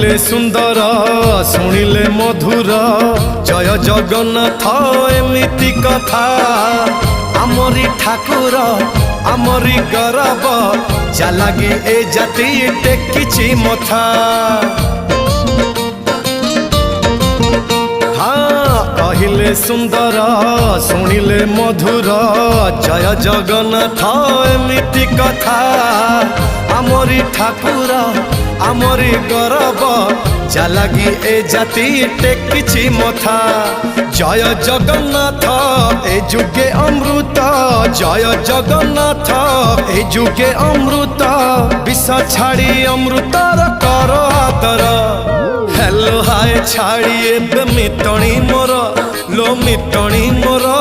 कहिले सुंदर शुणिले मधुर जय जगन्नाथ एमिति कथा आमरी ठाकुर आमरी गौरव जालागी ए जाति टेकिछि मथा। हाँ कहिले सुंदर शुणिले मधुर जय जगन्नाथ एमिति कथा आमरी ठाकुर आमरी गौरव जालागी ए जाति टेकिछि मथा। जय जगन्नाथ ए जुगे अमृत जय जगन्नाथ ए जुगे अमृत विष छाड़ी अमृतर कर आदर। हेलो हाय छाड़ी एबे मिटणी मोर लो मिटणी मोर